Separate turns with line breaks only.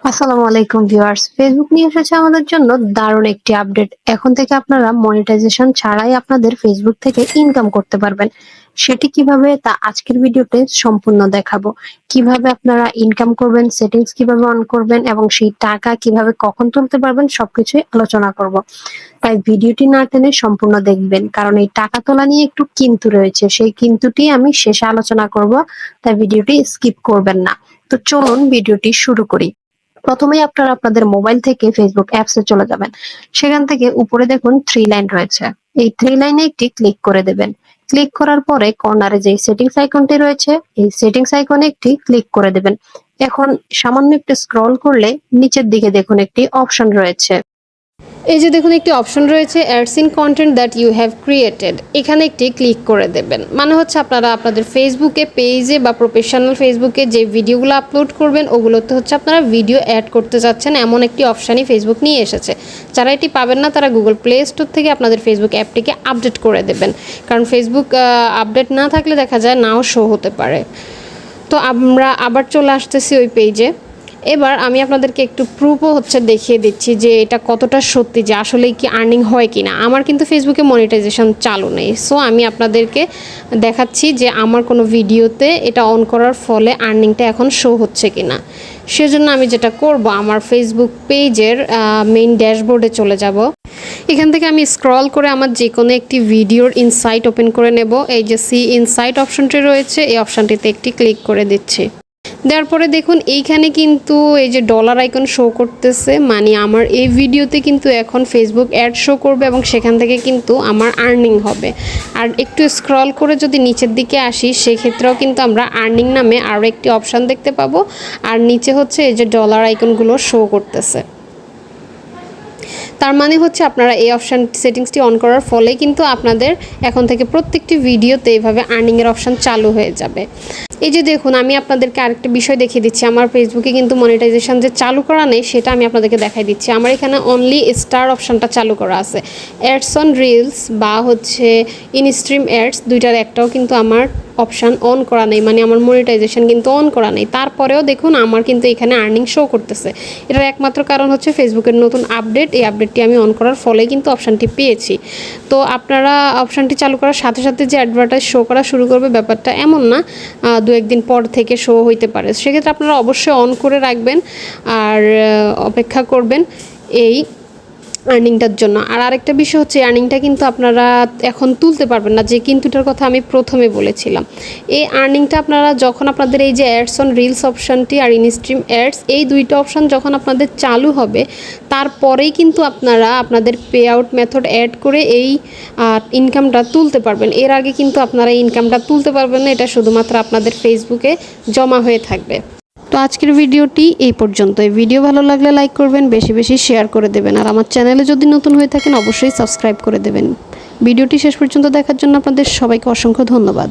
আসসালামু আলাইকুম viewers, Facebook নিয়ে এসেছে আমাদের জন্য দারুণ একটি আপডেট। এখন থেকে আপনারা মনিটাইজেশন ছাড়াই আপনাদের ফেসবুক থেকে ইনকাম করতে পারবেন। সেটি কিভাবে তা আজকের ভিডিওতে সম্পূর্ণ দেখাবো। কিভাবে আপনারা ইনকাম করবেন, সেটিংস কিভাবে অন করবেন এবং সেই টাকা কিভাবে কখন তুলতে পারবেন সবকিছুই আলোচনা করব। তাই ভিডিওটি না টেনে সম্পূর্ণ দেখবেন, কারণ এই টাকা তোলা নিয়ে একটু কিন্তু রয়েছে, সেই কিন্তুটি আমি শেষে আলোচনা করব। তাই ভিডিওটি স্কিপ করবেন না। তো চলুন ভিডিওটি শুরু করি। প্রথমেই আপনারা আপনাদের মোবাইল থেকে ফেসবুক অ্যাপসে চলে যাবেন। সেখান থেকে উপরে দেখুন থ্রি লাইন রয়েছে। এই থ্রি লাইনে একটি ক্লিক করে দেবেন। ক্লিক করার পরে কর্নারে যে সেটিংস আইকনটি রয়েছে, এই সেটিংস আইকনে একটি ক্লিক করে দেবেন। এখন সামান্য একটু স্ক্রল করলে নিচের দিকে দেখুন একটি অপশন রয়েছে।
এই যে দেখুন একটি অপশন রয়েছে ads in content that you have created, এখানে একটি ক্লিক করে দেবেন। মানে হচ্ছে আপনারা আপনাদের ফেসবুকে পেজে বা প্রফেশনাল ফেসবুকে যে ভিডিওগুলো আপলোড করবেন ওগুলোতে হচ্ছে আপনারা ভিডিও অ্যাড করতে যাচ্ছেন, এমন একটি অপশানই ফেসবুক নিয়ে এসেছে। যারা এটি পাবেন না তারা গুগল প্লে স্টোর থেকে আপনাদের ফেসবুক অ্যাপটিকে আপডেট করে দেবেন, কারণ ফেসবুক আপডেট না থাকলে দেখা যায় নাও শো হতে পারে। তো আমরা আবার চলে আসতেছি ওই পেজে। এবার আমি আপনাদেরকে একটু প্রুফও দেখিয়ে দিচ্ছি যে এটা কতটা সত্যি, যে আসলেই কি আর্নিং হয় কি না। আমার কিন্তু ফেসবুকে মনিটাইজেশন চালু নেই, সো আমি আপনাদেরকে দেখাচ্ছি যে আমার কোনো ভিডিওতে এটা অন করার ফলে আর্নিংটা এখন শো হচ্ছে কি না। সেজন্য আমি যেটা করব, আমার ফেসবুক পেজের মেইন ড্যাশবোর্ডে চলে যাব। এখান থেকে আমি স্ক্রল করে আমার যে কোনো একটি ভিডিওর ইনসাইট ওপেন করে নেব। এই যে সি ইনসাইট অপশনটি রয়েছে, এই অপশানটিতে একটি ক্লিক করে দিচ্ছি। দেওয়ার পরে দেখুন এইখানে কিন্তু এই যে ডলার আইকন শো করতেছে, মানে আমার এই ভিডিওতে কিন্তু এখন ফেসবুক অ্যাড শো করবে এবং সেখান থেকে কিন্তু আমার আর্নিং হবে। আর একটু স্ক্রল করে যদি নিচের দিকে আসি, সেক্ষেত্রেও কিন্তু আমরা আর্নিং নামে আরও একটি অপশান দেখতে পাবো। আর নিচে হচ্ছে এই যে ডলার আইকনগুলো শো করতেছে। তার মানে হচ্ছে আপনারা এই অপশান সেটিংসটি অন করার ফলে কিন্তু আপনাদের এখন থেকে প্রত্যেকটি ভিডিওতে এইভাবে আর্নিংয়ের অপশান চালু হয়ে যাবে। এই যে দেখুন, আমি আপনাদেরকে আরেকটা বিষয় দেখিয়ে দিচ্ছি। আমার ফেসবুকে কিন্তু মনিটাইজেশন যে চালু করা নেই সেটা আমি আপনাদেরকে দেখাই দিচ্ছি। আমার এখানে অনলি স্টার অপশানটা চালু করা আছে। অ্যাডস অন রিলস বা হচ্ছে ইনস্ট্রিম অ্যাডস, দুইটার একটাও কিন্তু আমার অপশান অন করা নেই, মানে আমার মনিটাইজেশন কিন্তু অন করা নেই। তারপরেও দেখুন আমার কিন্তু এখানে আর্নিং শো করতেছে। এটার একমাত্র কারণ হচ্ছে ফেসবুকের নতুন আপডেট। এই আপডেটটি আমি অন করার ফলে কিন্তু অপশানটি পেয়েছি। তো আপনারা অপশানটি চালু করার সাথে সাথে যে অ্যাডভার্টাইজ শো করা শুরু করবে ব্যাপারটা এমন না, দু একদিন পর থেকে শো হইতে পারে। সেক্ষেত্রে আপনারা অবশ্যই অন করে রাখবেন আর অপেক্ষা করবেন এই আর্নিংটার জন্য। আর আরেকটা বিষয় হচ্ছে, আর্নিংটা কিন্তু আপনারা এখন তুলতে পারবেন না, যে কিন্তুটার কথা আমি প্রথমে বলেছিলাম। এই আর্নিংটা আপনারা যখন আপনাদের এই যে অ্যাডস অন রিলস অপশানটি আর ইনস্ট্রিম অ্যাডস, এই দুইটা অপশান যখন আপনাদের চালু হবে, তারপরেই কিন্তু আপনারা আপনাদের পে আউট মেথড অ্যাড করে এই ইনকামটা তুলতে পারবেন। এর আগে কিন্তু আপনারা এই ইনকামটা তুলতে পারবেন না, এটা শুধুমাত্র আপনাদের ফেসবুকে জমা হয়ে থাকবে। তো আজকের ভিডিওটি এই পর্যন্ত। এই ভিডিও ভালো লাগলে লাইক করবেন, বেশি বেশি শেয়ার করে দেবেন, আর আমার চ্যানেলে যদি নতুন হয়ে থাকেন অবশ্যই সাবস্ক্রাইব করে দেবেন। ভিডিওটি শেষ পর্যন্ত দেখার জন্য আপনাদের সবাইকে অসংখ্য ধন্যবাদ।